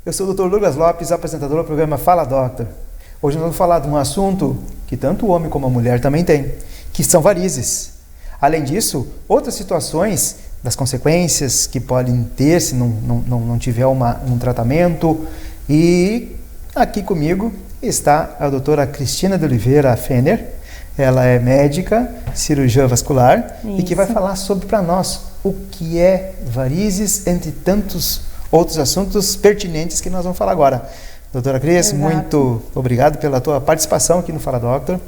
Eu sou o Dr. Douglas Lopes, apresentador do programa Fala Doctor. Hoje nós vamos falar de um assunto que tanto o homem como a mulher também tem, que são varizes. Além disso, outras situações das consequências que podem ter se não tiver um tratamento. E aqui comigo está a doutora Cristina de Oliveira Fener. Ela é médica, cirurgiã vascular. Isso. E que vai falar sobre para nós o que é varizes, entre tantos outros assuntos pertinentes que nós vamos falar agora. Doutora Cris, Exato. Muito obrigado pela tua participação aqui no Fala Doctor,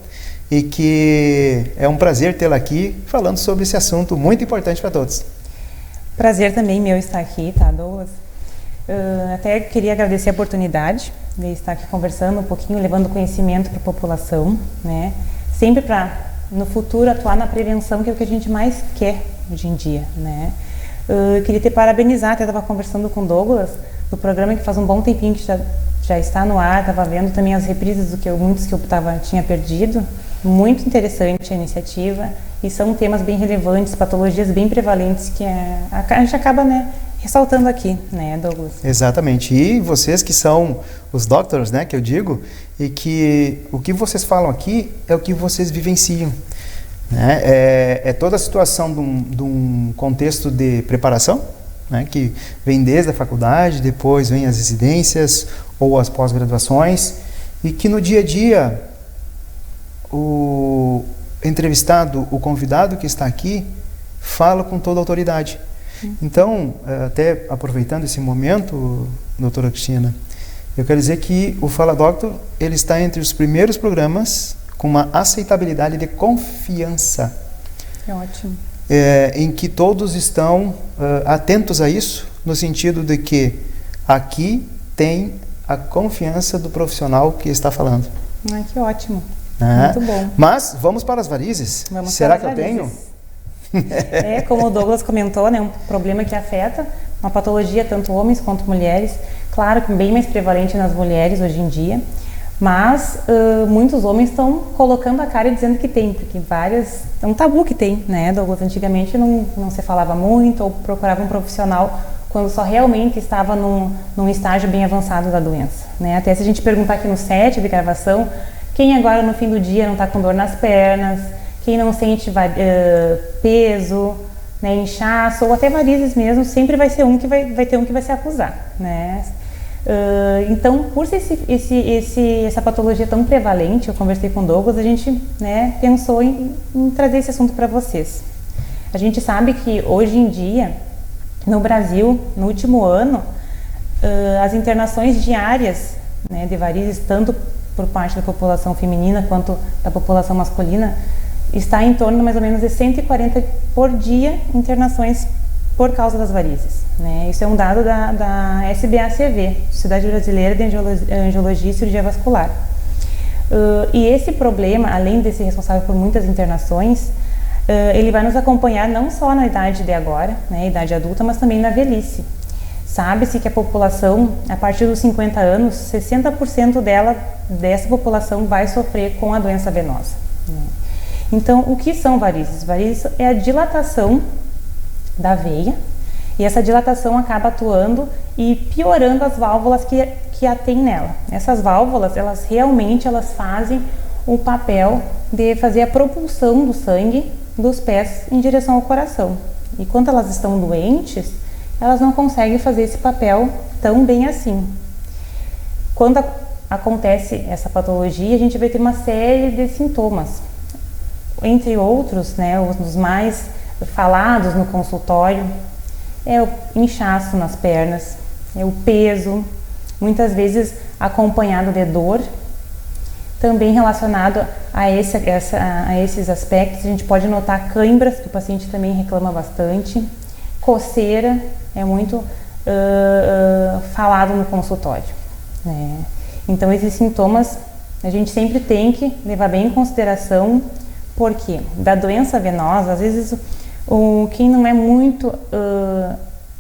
e que é um prazer tê-la aqui falando sobre esse assunto muito importante para todos. Prazer também meu estar aqui, tá, Douglas? Até queria agradecer a oportunidade de estar aqui conversando um pouquinho, levando conhecimento para a população, né? Sempre para, no futuro, atuar na prevenção, que é o que a gente mais quer hoje em dia, né? Queria te parabenizar, até estava conversando com o Douglas, do programa que faz um bom tempinho que já está no ar, estava vendo também as reprises muitos que eu tinha perdido. Muito interessante a iniciativa, e são temas bem relevantes, patologias bem prevalentes que a gente acaba, né, ressaltando aqui, né, Douglas? Exatamente. E vocês que são os doctors, né, que eu digo, e que o que vocês falam aqui é o que vocês vivenciam. Né? É toda a situação de um contexto de preparação, né, que vem desde a faculdade, depois vem as residências ou as pós-graduações, e que no dia a dia o entrevistado, o convidado que está aqui, fala com toda a autoridade. Então, até aproveitando esse momento, doutora Cristina, eu quero dizer que o Fala Doctor, ele está entre os primeiros programas com uma aceitabilidade de confiança. É ótimo. Em que todos estão atentos a isso, no sentido de que aqui tem a confiança do profissional que está falando. Que ótimo. Muito bom. Mas vamos para as varizes. Será que eu tenho? Como o Douglas comentou, né, um problema que afeta uma patologia tanto homens quanto mulheres. Claro que bem mais prevalente nas mulheres hoje em dia. Mas muitos homens estão colocando a cara e dizendo que tem, porque é um tabu que tem, né, Douglas? Antigamente não se falava muito, ou procurava um profissional quando só realmente estava num estágio bem avançado da doença, né? Até se a gente perguntar aqui no set de gravação, quem agora no fim do dia não está com dor nas pernas, quem não sente peso, né, inchaço, ou até varizes mesmo, sempre vai ser vai ter um que vai se acusar, né? Então, por ser essa patologia tão prevalente, eu conversei com o Douglas, a gente, né, pensou em trazer esse assunto para vocês. A gente sabe que hoje em dia, no Brasil, no último ano, as internações diárias, né, de varizes, tanto por parte da população feminina quanto da população masculina, está em torno de mais ou menos de 140 por dia internações por causa das varizes, né? Isso é um dado da SBACV, Sociedade Brasileira de Angiologia e Cirurgia Vascular. E esse problema, além de ser responsável por muitas internações, ele vai nos acompanhar não só na idade de agora, né, idade adulta, mas também na velhice. Sabe-se que a população, a partir dos 50 anos, 60% dessa população vai sofrer com a doença venosa, né? Então, o que são varizes? Varizes é a dilatação da veia, e essa dilatação acaba atuando e piorando as válvulas que a tem nela. Essas válvulas, elas fazem o papel de fazer a propulsão do sangue dos pés em direção ao coração. E quando elas estão doentes, elas não conseguem fazer esse papel tão bem assim. Quando acontece essa patologia, a gente vai ter uma série de sintomas. Entre outros, né, os mais falados no consultório, é o inchaço nas pernas, é o peso, muitas vezes acompanhado de dor. Também relacionado a esses aspectos, a gente pode notar cãibras, que o paciente também reclama bastante. Coceira é muito falado no consultório, né? Então, esses sintomas a gente sempre tem que levar bem em consideração, porque da doença venosa, às vezes, quem não é muito,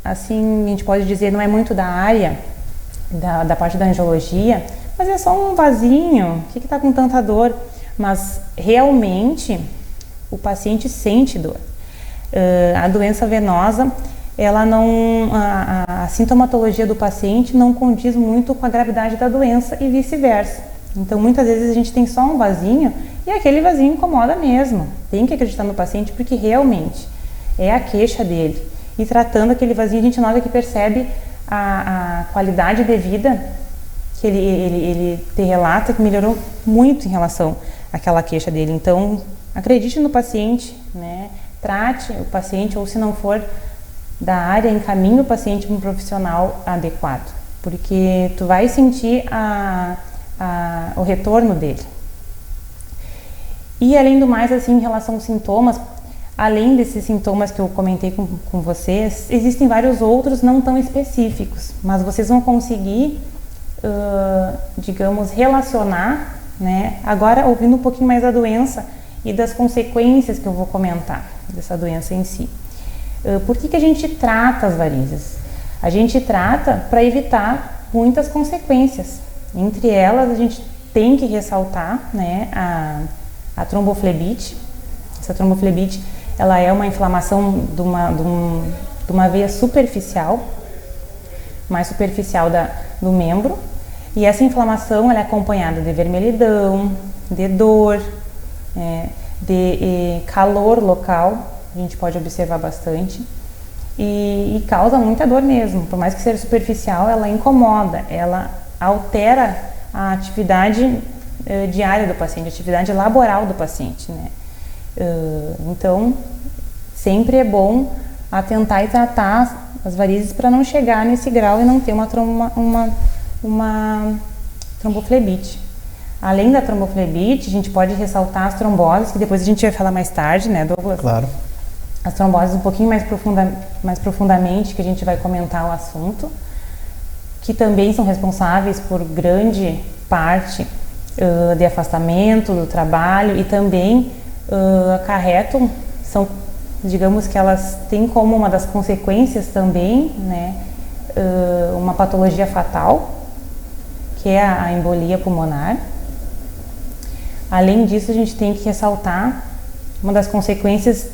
assim, a gente pode dizer, não é muito da área, da parte da angiologia, mas é só um vasinho, o que está com tanta dor? Mas realmente o paciente sente dor. A doença venosa, ela não, a sintomatologia do paciente não condiz muito com a gravidade da doença e vice-versa. Então, muitas vezes a gente tem só um vasinho e aquele vasinho incomoda mesmo. Tem que acreditar no paciente porque realmente é a queixa dele. E tratando aquele vasinho, a gente nota que percebe a qualidade de vida que ele te relata que melhorou muito em relação àquela queixa dele. Então, acredite no paciente, né? Trate o paciente, ou se não for da área, encaminhe o paciente para um profissional adequado, porque tu vai sentir o retorno dele. E além do mais, assim, em relação aos sintomas, além desses sintomas que eu comentei com vocês, existem vários outros não tão específicos, mas vocês vão conseguir, digamos, relacionar, né? Agora, ouvindo um pouquinho mais da doença e das consequências que eu vou comentar dessa doença em si. Por que a gente trata as varizes? A gente trata para evitar muitas consequências. Entre elas, a gente tem que ressaltar, né, a tromboflebite. Essa tromboflebite, ela é uma inflamação de uma veia superficial, mais superficial do membro. E essa inflamação ela é acompanhada de vermelhidão, de dor, de calor local, a gente pode observar bastante, e causa muita dor mesmo. Por mais que seja superficial, ela incomoda, ela altera a atividade diária do paciente, a atividade laboral do paciente, né? Então, sempre é bom atentar e tratar as varizes para não chegar nesse grau e não ter uma tromboflebite. Além da tromboflebite, a gente pode ressaltar as tromboses, que depois a gente vai falar mais tarde, né, Douglas? Claro. As tromboses um pouquinho mais profundamente, que a gente vai comentar o assunto, que também são responsáveis por grande parte de afastamento do trabalho e também acarretam, digamos que elas têm como uma das consequências também, né, uma patologia fatal, que é a embolia pulmonar. Além disso, a gente tem que ressaltar uma das consequências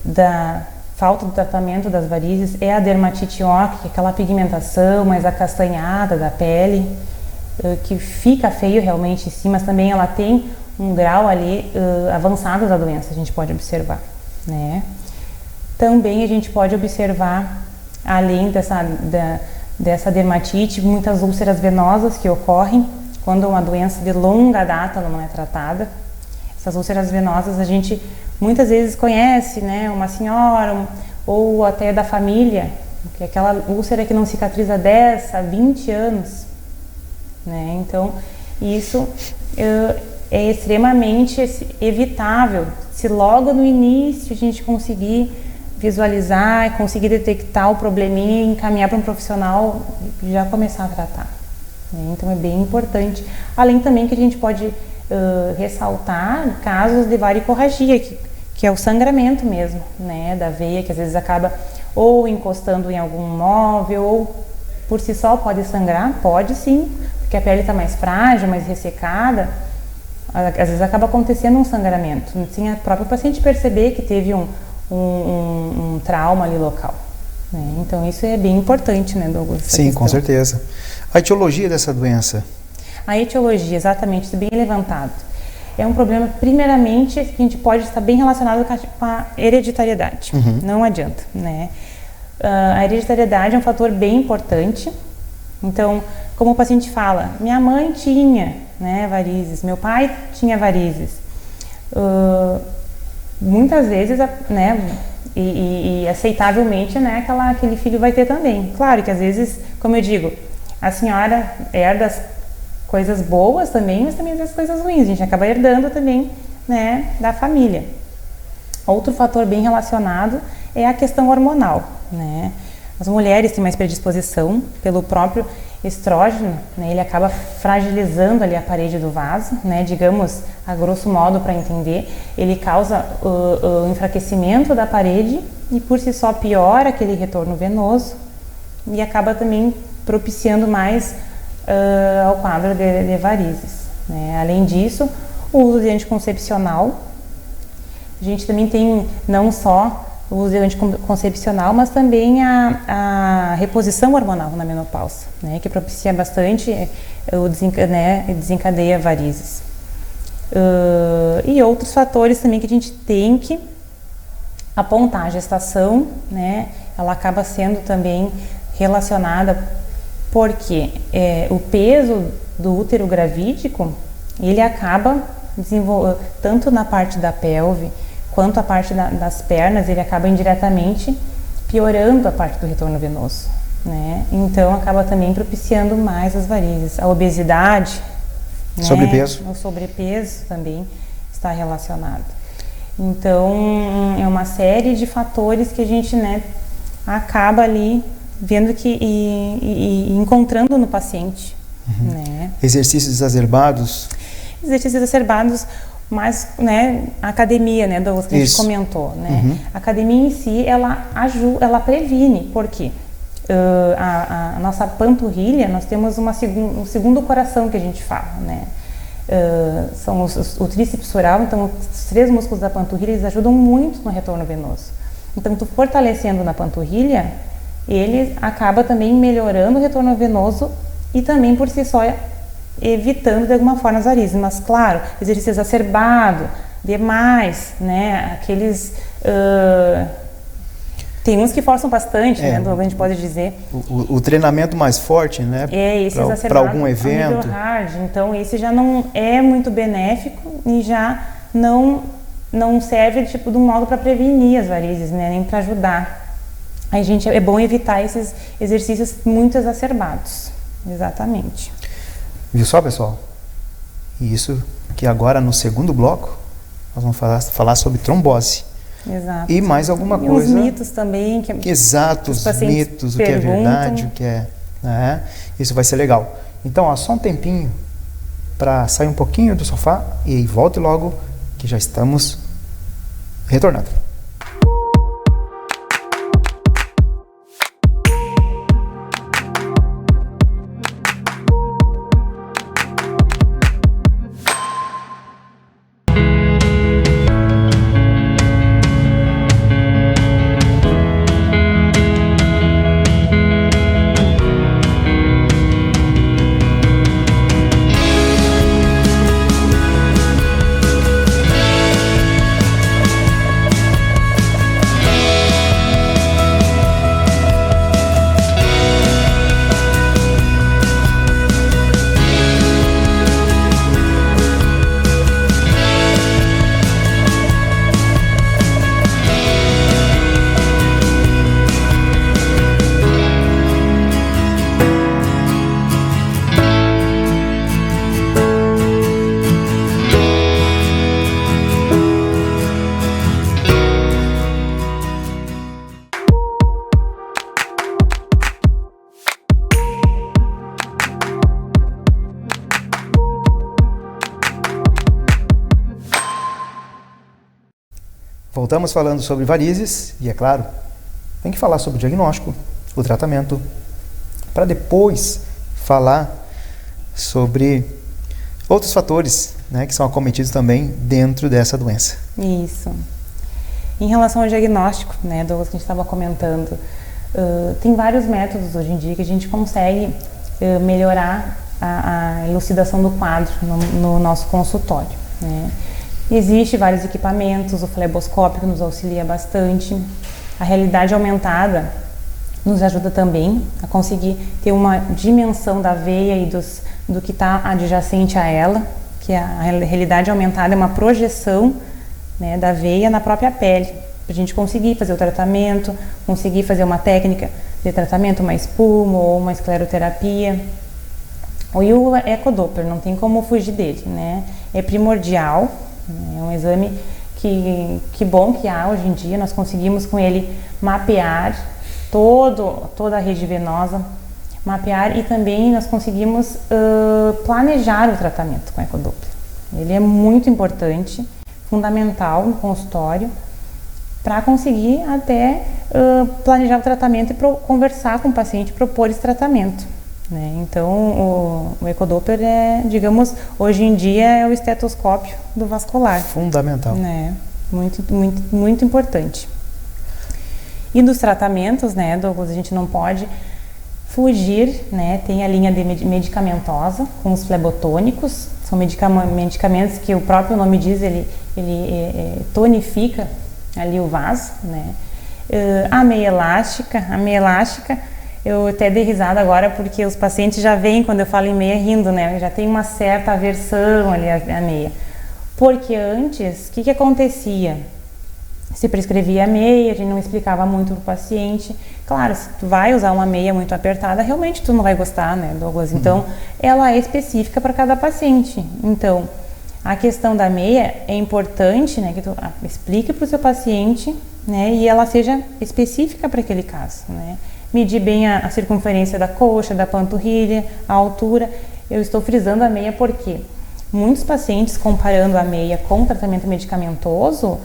da falta do tratamento das varizes é a dermatite ócrea, que é aquela pigmentação mais acastanhada da pele, que fica feio realmente em si, mas também ela tem um grau ali avançado da doença, a gente pode observar, né? Também a gente pode observar, além dessa dermatite, muitas úlceras venosas que ocorrem quando uma doença de longa data não é tratada. Essas úlceras venosas a gente muitas vezes conhece, né, uma senhora ou até da família, que é aquela úlcera que não cicatriza 10 a 20 anos, né? Então, isso é extremamente evitável se logo no início a gente conseguir visualizar, conseguir detectar o probleminha e encaminhar para um profissional e já começar a tratar, né? Então é bem importante. Além também que a gente pode ressaltar casos de varicorragia, que é o sangramento mesmo, né, da veia, que às vezes acaba ou encostando em algum móvel ou por si só pode sangrar, pode sim, porque a pele está mais frágil, mais ressecada, às vezes acaba acontecendo um sangramento, sem a própria paciente perceber que teve um trauma ali local, né? Então isso é bem importante, né, Douglas? Sim, com certeza. A etiologia dessa doença? A etiologia, exatamente, isso bem levantado. É um problema, primeiramente, que a gente pode estar bem relacionado com a hereditariedade. Uhum. Não adianta, né? A hereditariedade é um fator bem importante. Então, como o paciente fala, minha mãe tinha, né, varizes, meu pai tinha varizes. Muitas vezes, né, e aceitavelmente, né, aquele filho vai ter também. Claro que às vezes, como eu digo, a senhora herda as coisas boas também, mas também as coisas ruins. A gente acaba herdando também, né, da família. Outro fator bem relacionado é a questão hormonal, né? As mulheres têm mais predisposição pelo próprio estrógeno, né? Ele acaba fragilizando ali a parede do vaso, né? Digamos, a grosso modo, para entender, ele causa o enfraquecimento da parede e por si só piora aquele retorno venoso e acaba também propiciando mais ao quadro de varizes, né? Além disso, o uso de anticoncepcional. A gente também tem não só o uso de anticoncepcional, mas também a reposição hormonal na menopausa, né, que propicia bastante desencadeia varizes. E outros fatores também que a gente tem que apontar. A gestação, né, ela acaba sendo também relacionada porque o peso do útero gravídico, ele acaba desenvolvendo, tanto na parte da pelve quanto a parte das pernas, ele acaba indiretamente piorando a parte do retorno venoso, né? Então acaba também propiciando mais as varizes. A obesidade, né? Sobrepeso. O sobrepeso também está relacionado. Então é uma série de fatores que a gente, né, acaba ali vendo e encontrando no paciente. Né? Exercícios exacerbados. Exercícios exacerbados, mas, né, a academia, né, Douglas, que a gente comentou, né? A academia em si, ela ajuda, ela previne, porque a nossa panturrilha, nós temos um segundo coração que a gente fala, né? São o tríceps femoral, então os 3 músculos da panturrilha, eles ajudam muito no retorno venoso. Então, tu fortalecendo na panturrilha, ele acaba também melhorando o retorno venoso e também por si só evitando de alguma forma as varizes. Mas claro, exercício exacerbado, demais, né? Aqueles tem uns que forçam bastante, né? A gente pode dizer. O treinamento mais forte, né? Esse exacerbado para algum evento. Nível hard. Então esse já não é muito benéfico e já não serve tipo de um modo para prevenir as varizes, né? Nem para ajudar. Aí, gente, é bom evitar esses exercícios muito exacerbados. Exatamente. Viu só, pessoal? E isso que agora no segundo bloco nós vamos falar sobre trombose. Exato. E mais alguma coisa. Os mitos também. Exato, os mitos, o que é verdade, o que é... né? Isso vai ser legal. Então, ó, só um tempinho para sair um pouquinho do sofá e volte logo que já estamos retornando. Voltamos falando sobre varizes e, é claro, tem que falar sobre o diagnóstico, o tratamento, para depois falar sobre outros fatores, né, que são acometidos também dentro dessa doença. Isso. Em relação ao diagnóstico, né, Douglas, que a gente estava comentando, tem vários métodos hoje em dia que a gente consegue melhorar a elucidação do quadro no nosso consultório, né? Existem vários equipamentos, o fleboscópio nos auxilia bastante, a realidade aumentada nos ajuda também a conseguir ter uma dimensão da veia e do que está adjacente a ela, que a realidade aumentada é uma projeção, né, da veia na própria pele, para a gente conseguir fazer o tratamento, conseguir fazer uma técnica de tratamento, uma espuma ou uma escleroterapia. E o ecodoppler, não tem como fugir dele, né? É primordial. É um exame que bom que há hoje em dia, nós conseguimos com ele mapear toda a rede venosa, mapear, e também nós conseguimos planejar o tratamento com o ecodoppler. Ele é muito importante, fundamental no consultório, para conseguir até planejar o tratamento e conversar com o paciente, propor esse tratamento. Né? Então, o ecodoppler digamos, hoje em dia é o estetoscópio do vascular. Fundamental. Né? Muito, muito, muito importante. E dos tratamentos, né, Douglas, a gente não pode fugir, né, tem a linha de medicamentosa com os flebotônicos, são medicamentos que o próprio nome diz, ele tonifica ali o vaso, né. A meia elástica, eu até dei risada agora porque os pacientes já veem quando eu falo em meia rindo, né, já tem uma certa aversão ali à meia. Porque antes, o que acontecia? Se prescrevia a meia, a gente não explicava muito para o paciente. Claro, se tu vai usar uma meia muito apertada, realmente tu não vai gostar, né, Douglas? Então, ela é específica para cada paciente. Então, a questão da meia é importante, né, que tu explique para o seu paciente, né, e ela seja específica para aquele caso, né. Medir bem a circunferência da coxa, da panturrilha, a altura. Eu estou frisando a meia porque muitos pacientes, comparando a meia com o tratamento medicamentoso,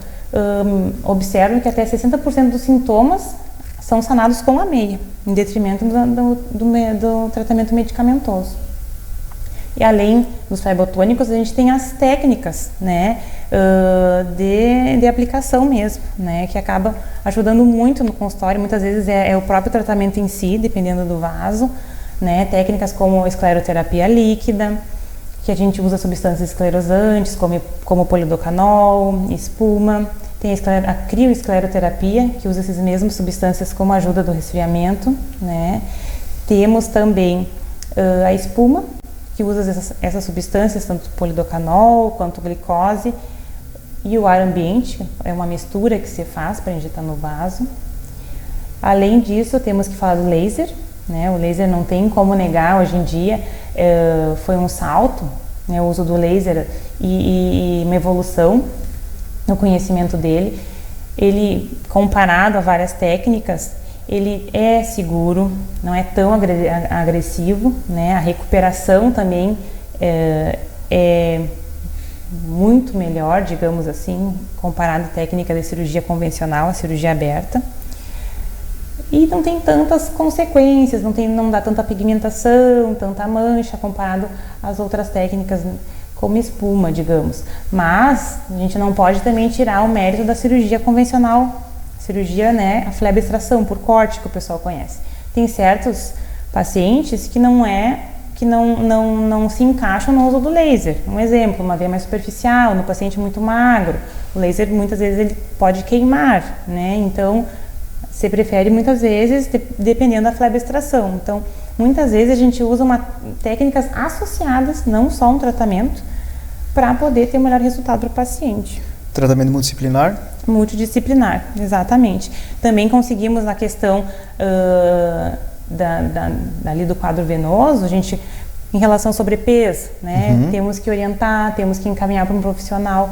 observam que até 60% dos sintomas são sanados com a meia, em detrimento do tratamento medicamentoso. E além dos flebotônicos, a gente tem as técnicas, né, de aplicação mesmo, né, que acaba ajudando muito no consultório. Muitas vezes é o próprio tratamento em si, dependendo do vaso, né, técnicas como escleroterapia líquida, que a gente usa substâncias esclerosantes, como polidocanol, espuma. Tem a crioescleroterapia, que usa essas mesmas substâncias como ajuda do resfriamento, né? Temos também a espuma, que usa essas substâncias, tanto polidocanol quanto glicose, e o ar ambiente, é uma mistura que se faz para injetar no vaso. Além disso, temos que falar do laser, né? O laser não tem como negar, hoje em dia foi um salto, né, o uso do laser e uma evolução no conhecimento dele. Ele, comparado a várias técnicas, ele é seguro, não é tão agressivo, né? A recuperação também é muito melhor, digamos assim, comparado à técnica de cirurgia convencional, a cirurgia aberta. E não tem tantas consequências, não dá tanta pigmentação, tanta mancha comparado às outras técnicas como espuma, digamos. Mas a gente não pode também tirar o mérito da cirurgia convencional, cirurgia, né, a flebextração por corte, que o pessoal conhece. Tem certos pacientes que não se encaixam no uso do laser. Um exemplo, uma veia mais superficial, no paciente muito magro. O laser muitas vezes ele pode queimar, né? Então você prefere muitas vezes, dependendo da flebextração. Então, muitas vezes a gente usa técnicas associadas, não só um tratamento, para poder ter o melhor resultado para o paciente. Tratamento multidisciplinar? Multidisciplinar, exatamente. Também conseguimos na questão dali do quadro venoso, a gente, em relação ao sobrepeso, né? Temos que orientar, temos que encaminhar para um profissional,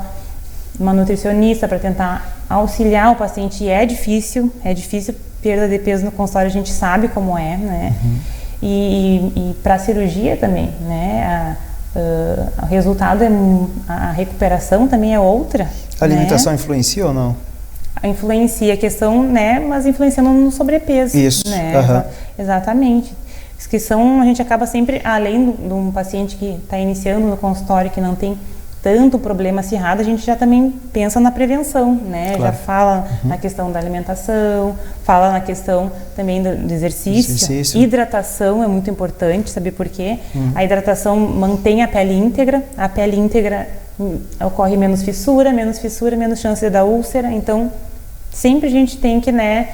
uma nutricionista, para tentar auxiliar o paciente. E é difícil perda de peso no consultório, a gente sabe como é, né? E para a cirurgia também, né? O resultado a recuperação também é outra. A alimentação, né? Influencia ou não? Influencia a questão, né? Mas influenciando no sobrepeso. Isso. Né? Exatamente. Que a gente acaba sempre, além de um paciente que está iniciando no consultório, que não tem tanto problema acirrado, a gente já também pensa na prevenção, né? Claro. Já fala na questão da alimentação, fala na questão também do exercício. Hidratação é muito importante, sabe por quê? A hidratação mantém a pele íntegra ocorre menos fissura, menos chance de dar úlcera. Então, sempre a gente tem que, né,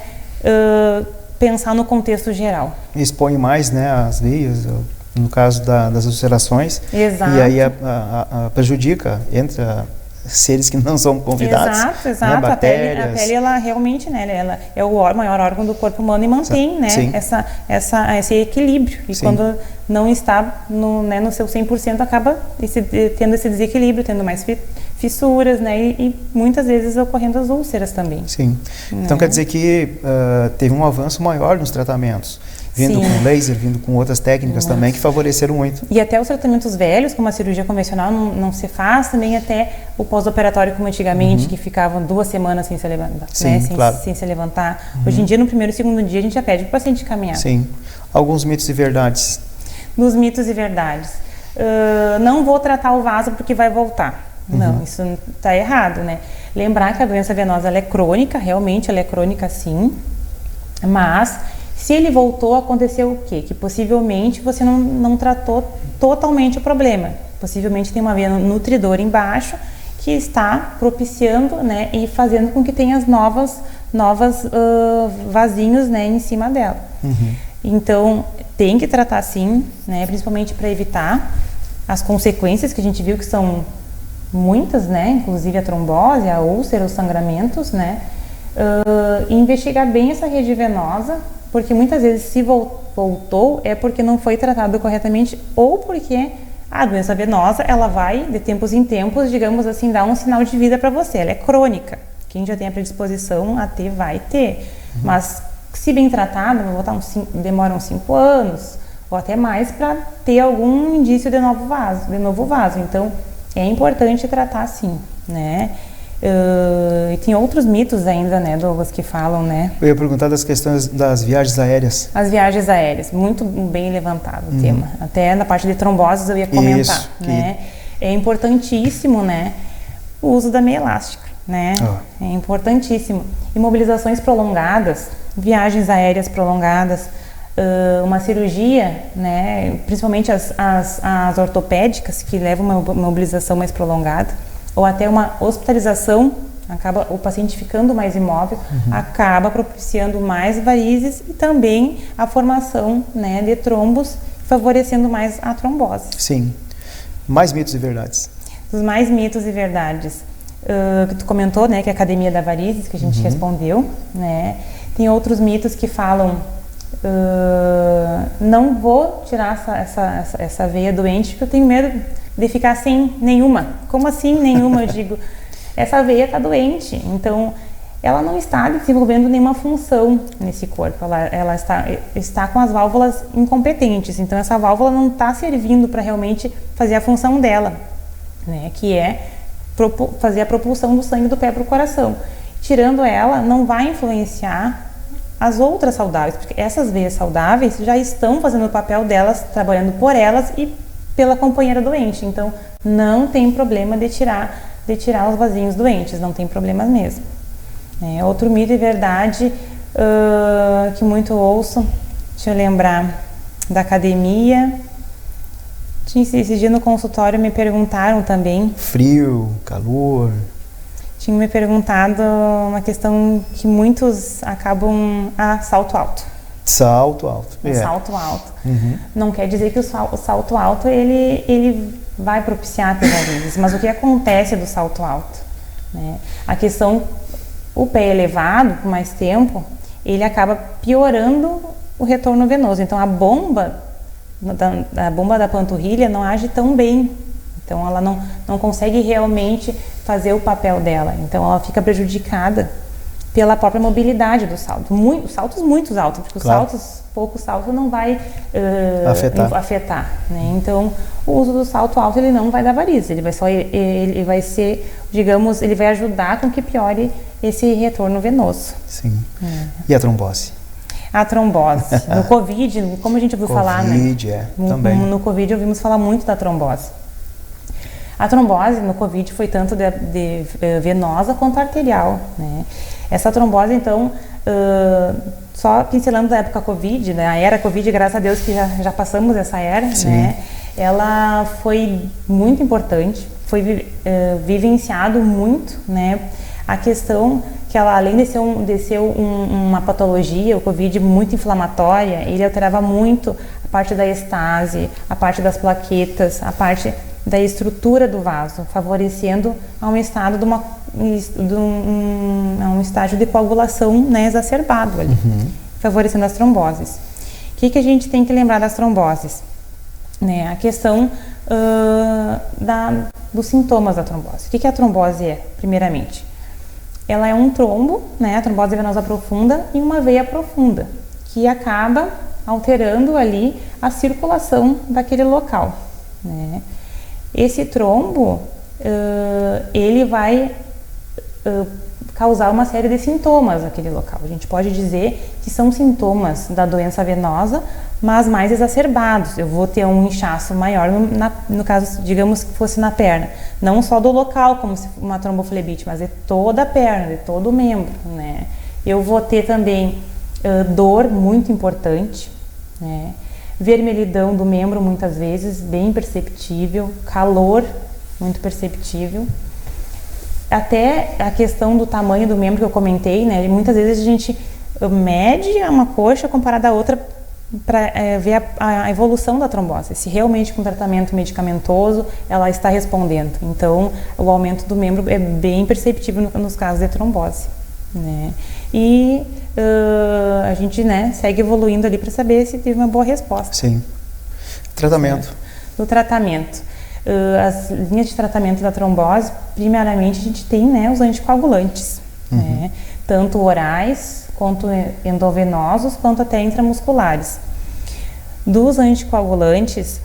pensar no contexto geral. Expõe mais, né, as veias, no caso das ulcerações. Exato. E aí prejudica, entra seres que não são convidados. Exato. Né, bactérias. A pele, ela realmente, né, ela é o maior órgão do corpo humano e mantém, né, esse equilíbrio. E quando não está no seu 100%, acaba tendo esse desequilíbrio, tendo mais fissuras, né, e muitas vezes ocorrendo as úlceras também. Sim. Então quer dizer que teve um avanço maior nos tratamentos. Vindo com laser, vindo com outras técnicas também que favoreceram muito. E até os tratamentos velhos, como a cirurgia convencional, não se faz também até o pós-operatório como antigamente, que ficavam 2 semanas sem se levantar. Sem se levantar. Hoje em dia, no primeiro e segundo dia, a gente já pede para o paciente caminhar. Sim. Alguns mitos e verdades. Dos mitos e verdades. Não vou tratar o vaso porque vai voltar. Não, isso está errado, né? Lembrar que a doença venosa ela é crônica, realmente ela é crônica sim. Mas, se ele voltou, aconteceu o quê? Que possivelmente você não tratou totalmente o problema. Possivelmente tem uma veia nutridora embaixo que está propiciando, né, e fazendo com que tenha as novas vasinhos, né, em cima dela. Então, tem que tratar sim, né, principalmente para evitar as consequências que a gente viu que são muitas, né, inclusive a trombose, a úlcera, os sangramentos, né, e investigar bem essa rede venosa, porque muitas vezes se voltou é porque não foi tratado corretamente ou porque a doença venosa, ela vai, de tempos em tempos, digamos assim, dar um sinal de vida para você. Ela é crônica. Quem já tem a predisposição a ter, vai ter. Mas, se bem tratada, demora uns 5 anos ou até mais para ter algum indício de novo vaso. Então, é importante tratar sim, né? E tem outros mitos ainda, né, Douglas, que falam, né? Eu ia perguntar das questões das viagens aéreas. As viagens aéreas, muito bem levantado o tema. Até na parte de tromboses eu ia comentar, isso, né? É importantíssimo, né, o uso da meia elástica, né? É importantíssimo. Imobilizações prolongadas, viagens aéreas prolongadas, uma cirurgia, né, principalmente as ortopédicas, que levam uma mobilização mais prolongada, ou até uma hospitalização, acaba o paciente ficando mais imóvel, acaba propiciando mais varizes e também a formação, né, de trombos, favorecendo mais a trombose. Sim. Mais mitos e verdades. Os mais mitos e verdades. Que tu comentou, né, que é a Academia da Varizes, que a gente respondeu, né. Tem outros mitos que falam, não vou tirar essa veia doente porque eu tenho medo de ficar sem nenhuma. Como assim nenhuma? Eu digo, essa veia está doente, então ela não está desenvolvendo nenhuma função nesse corpo, ela está com as válvulas incompetentes, então essa válvula não está servindo para realmente fazer a função dela, né, que é fazer a propulsão do sangue do pé para o coração. Tirando ela, não vai influenciar as outras saudáveis, porque essas veias saudáveis já estão fazendo o papel delas, trabalhando por elas e pela companheira doente, então não tem problema de tirar os vasinhos doentes, não tem problemas mesmo. Outro mito e verdade que muito ouço, deixa eu lembrar da academia, esse dia no consultório me perguntaram também. Frio, calor. Tinha me perguntado uma questão que muitos acabam, salto alto. Salto alto. Salto alto. Não quer dizer que o salto alto ele vai propiciar ter varizes, mas o que acontece do salto alto? Né? A questão, o pé elevado por mais tempo, ele acaba piorando o retorno venoso. Então a bomba da panturrilha não age tão bem. Então ela não consegue realmente fazer o papel dela. Então ela fica prejudicada pela própria mobilidade do salto. Saltos muito altos, porque claro, pouco salto não vai afetar, né? Então, o uso do salto alto ele não vai dar varizes, ele vai ser, digamos, ele vai ajudar com que piore esse retorno venoso. Sim. E a trombose? A trombose. No Covid, como a gente ouviu falar, né? Também. No Covid ouvimos falar muito da trombose. A trombose no Covid foi tanto de venosa quanto arterial, né? Essa trombose, então, só pincelando da época Covid, né? A era Covid, graças a Deus que já passamos essa era, né? Ela foi muito importante, foi vivenciado muito, né? A questão que ela, além de ser uma patologia, o Covid muito inflamatória, ele alterava muito a parte da estase, a parte das plaquetas, a parte da estrutura do vaso, favorecendo a um estado um estágio de coagulação, né, exacerbado ali, favorecendo as tromboses. O que a gente tem que lembrar das tromboses? Né, a questão dos sintomas da trombose. O que a trombose é, primeiramente? Ela é um trombo, né, a trombose venosa profunda, em uma veia profunda, que acaba alterando ali a circulação daquele local, né. Esse trombo, ele vai causar uma série de sintomas naquele local. A gente pode dizer que são sintomas da doença venosa, mas mais exacerbados. Eu vou ter um inchaço maior, no caso, digamos que fosse na perna. Não só do local, como se uma tromboflebite, mas de toda a perna, de todo o membro, né? Eu vou ter também dor muito importante, né? Vermelhidão do membro muitas vezes, bem perceptível, calor muito perceptível. Até a questão do tamanho do membro que eu comentei, né? Muitas vezes a gente mede uma coxa comparada à outra para ver a evolução da trombose, se realmente com tratamento medicamentoso ela está respondendo. Então, o aumento do membro é bem perceptível nos casos de trombose, né? E a gente, né, segue evoluindo ali para saber se teve uma boa resposta. Sim. Tratamento. Do tratamento. As linhas de tratamento da trombose, primeiramente a gente tem, né, os anticoagulantes, né? Tanto orais, quanto endovenosos, quanto até intramusculares. Dos anticoagulantes,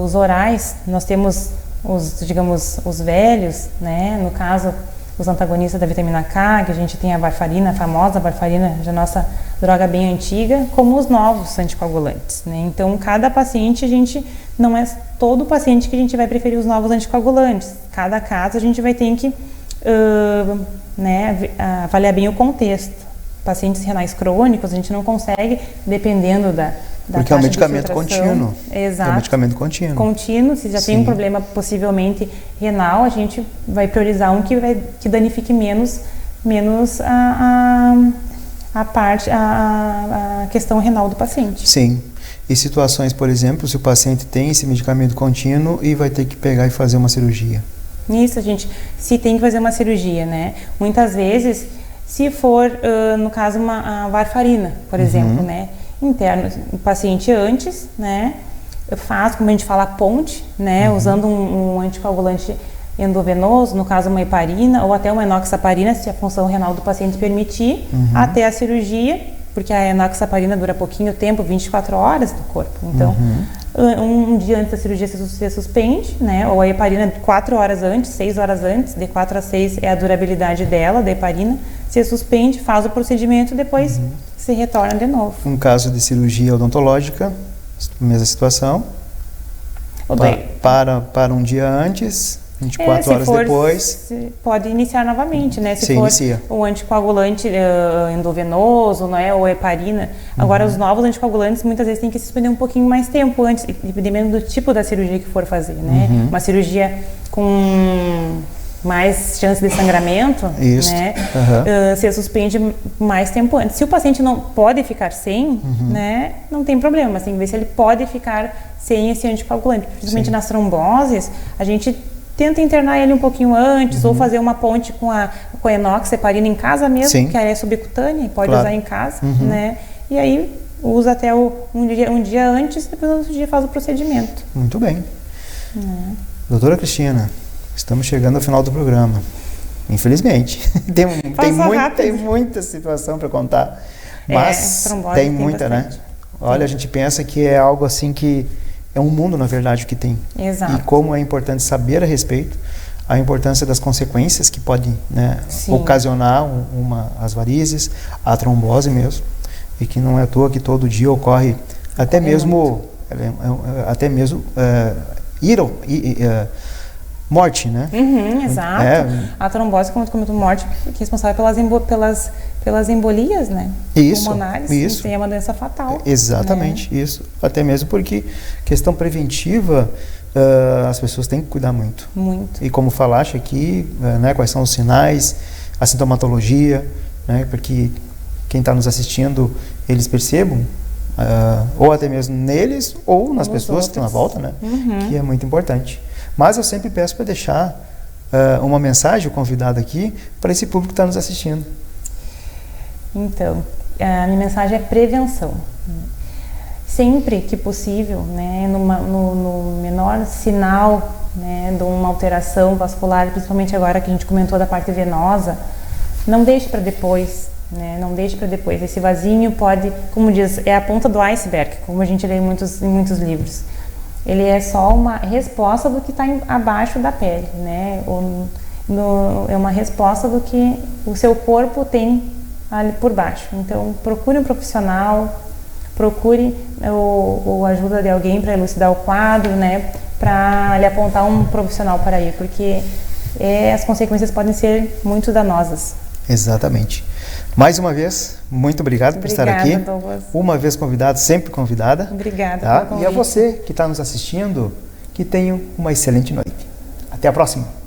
os orais, nós temos os velhos, né? No caso, os antagonistas da vitamina K, que a gente tem a varfarina, a famosa varfarina, já nossa droga bem antiga, como os novos anticoagulantes, né? Então, cada paciente, não é todo paciente que a gente vai preferir os novos anticoagulantes. Cada caso a gente vai ter que né, avaliar bem o contexto. Pacientes renais crônicos, a gente não consegue, dependendo da porque é um medicamento contínuo. Exato. É um medicamento contínuo. Contínuo, se já tem um problema possivelmente renal, a gente vai priorizar um que danifique menos a questão renal do paciente. Sim. E situações, por exemplo, se o paciente tem esse medicamento contínuo e vai ter que pegar e fazer uma cirurgia. Isso, se tem que fazer uma cirurgia, né? Muitas vezes, se for, no caso, a varfarina, por exemplo, né? Interno, o paciente antes, né? Faz, como a gente fala, a ponte, né? Usando um anticoagulante endovenoso, no caso uma heparina, ou até uma enoxaparina, se a função renal do paciente permitir, até a cirurgia, porque a enoxaparina dura pouquinho tempo, 24 horas do corpo. Então, um dia antes da cirurgia se suspende, né? Ou a heparina 4 horas antes, 6 horas antes, de 4 a 6 é a durabilidade dela, da heparina, se suspende, faz o procedimento e depois se retorna de novo. Um caso de cirurgia odontológica, mesma situação, para um dia antes, 24 horas depois. Pode iniciar novamente, né? Se for inicia. o anticoagulante endovenoso, né? Ou heparina. Agora, os novos anticoagulantes muitas vezes tem que se suspender um pouquinho mais tempo antes, dependendo do tipo da cirurgia que for fazer, né? Uma cirurgia com mais chance de sangramento, né? Se suspende mais tempo antes. Se o paciente não pode ficar sem, né? Não tem problema, mas tem que ver se ele pode ficar sem esse anticoagulante. Principalmente nas tromboses, a gente tenta internar ele um pouquinho antes ou fazer uma ponte com a enoxaparina em casa mesmo, que é subcutânea e pode usar em casa, né? E aí usa até um dia antes, depois no outro dia faz o procedimento. Muito bem. Doutora Cristina, estamos chegando ao final do programa. Infelizmente. tem muita situação para contar. Mas tem muita, né? Olha, a gente pensa que é algo assim que é um mundo, na verdade, que tem. Exato. E como é importante saber a respeito, a importância das consequências que podem, né, ocasionar as varizes, a trombose mesmo, e que não é à toa que todo dia ocorre até mesmo morte, né? Exato. A trombose, como tu comentou, morte, que é responsável pelas embolias, né? Pulmonares. Isso. Tem uma doença fatal. Exatamente, né? Isso. Até mesmo porque questão preventiva, as pessoas têm que cuidar muito. Muito. E como falaste aqui, né, quais são os sinais, a sintomatologia, né, para que quem está nos assistindo, eles percebam, ou até mesmo neles, ou nas pessoas que estão à volta, né? Que é muito importante. Mas eu sempre peço para deixar uma mensagem, o convidado aqui, para esse público que está nos assistindo. Então, a minha mensagem é prevenção. Sempre que possível, né, no menor sinal, né, de uma alteração vascular, principalmente agora que a gente comentou da parte venosa, não deixe para depois. Né, não deixe para depois. Esse vasinho pode, como diz, é a ponta do iceberg, como a gente lê em muitos livros. Ele é só uma resposta do que está abaixo da pele, né? É uma resposta do que o seu corpo tem ali por baixo. Então, procure um profissional, procure a ajuda de alguém para elucidar o quadro, né? Para lhe apontar um profissional para ir, porque as consequências podem ser muito danosas. Exatamente. Mais uma vez, muito obrigado por estar aqui. Douglas. Uma vez convidado, sempre convidada. Obrigada. Tá? E a você que está nos assistindo, que tenha uma excelente noite. Até a próxima.